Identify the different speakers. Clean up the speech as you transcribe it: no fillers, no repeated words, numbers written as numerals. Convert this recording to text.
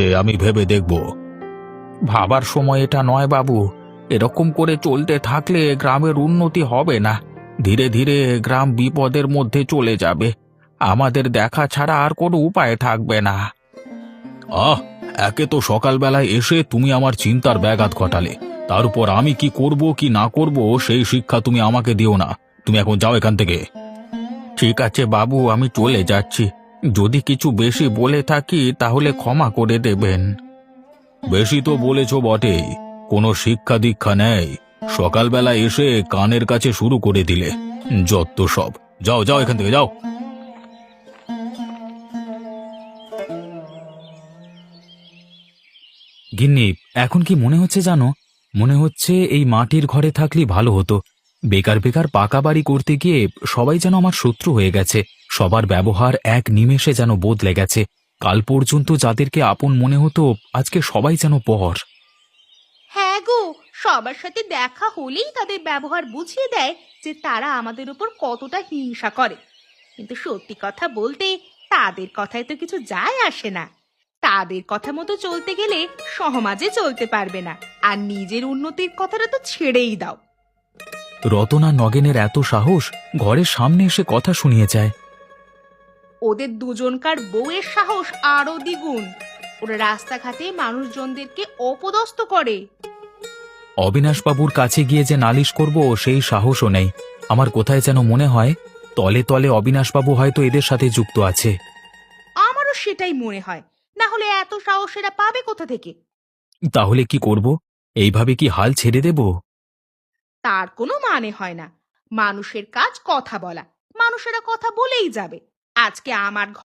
Speaker 1: আমি ভেবে দেখব। ভাবার সময় এটা নয় বাবু। এরকম করে চলতে থাকলে গ্রামের উন্নতি হবে না। ধীরে ধীরে গ্রাম বিপদের মধ্যে চলে যাবে। আমাদের দেখা ছাড়া আর কোনো উপায় থাকবে না। আহ, একে তো সকালবেলায় এসে তুমি আমার চিন্তার ব্যাঘাত ঘটালে, তার উপর আমি কি করব কি না করব সেই শিক্ষা তুমি আমাকে দিও না। তুমি এখন যাও এখান থেকে। ঠিক আছে বাবু, আমি চলে যাচ্ছি। যদি কিছু বেশি বলে থাকি তাহলে ক্ষমা করে দেবেন। বেশি তো বলেছ বটেই, কোনো শিক্ষা দীক্ষা নেই। সকালবেলা এসে কানের কাছে শুরু করে দিলে। যত সব। যাও যাও এখান থেকে যাও। গিন্নি, এখন কি মনে হচ্ছে জানো? মনে হচ্ছে এই মাটির ঘরে থাকলেই ভালো হতো। বেকার বেকার পাকা বাড়ি করতে গিয়ে সবাই যেন আমার শত্রু হয়ে গেছে। সবার ব্যবহার এক নিমেষে যেন বদলে গেছে। কাল পর্যন্ত যাদেরকে আপন মনে হতো আজকে সবাই যেন পর।
Speaker 2: হ্যাঁ গো, সবার সাথে দেখা হলেই তাদের ব্যবহার বুঝিয়ে দেয় যে তারা আমাদের উপর কতটা হিংসা করে। কিন্তু সত্যি কথা বলতে তাদের কথায় তো কিছু যায় আসে না। তাদের কথা মতো চলতে গেলে সমাজে চলতে পারবে না, আর নিজের উন্নতির কথাটা তো ছেড়েই দাও।
Speaker 1: রতনা নগেনের এত সাহস, ঘরের সামনে এসে কথা শুনিয়ে যায়।
Speaker 2: ওদের দুজনকার বউয়ের সাহস আরো দ্বিগুণ। ওরা রাস্তাঘাটে মানুষজনদেরকে অপদস্থ করে।
Speaker 1: অবিনাশবাবুর কাছে গিয়ে যে নালিশ করব সেই সাহসও নেই। আমার কোথায় যেন মনে হয় তলে তলে অবিনাশবাবু হয়তো এদের সাথে যুক্ত আছে।
Speaker 2: আমারও সেটাই মনে হয়। না হলে এত সাহস এরা পাবে কোথা থেকে?
Speaker 1: তাহলে কি করব? এইভাবে কি হাল ছেড়ে দেব?
Speaker 2: তার কোনো মানে হয় না। মানুষের কাজ কথা বলা, মানুষেরা কথা বলেই যাবে। আজকে আমার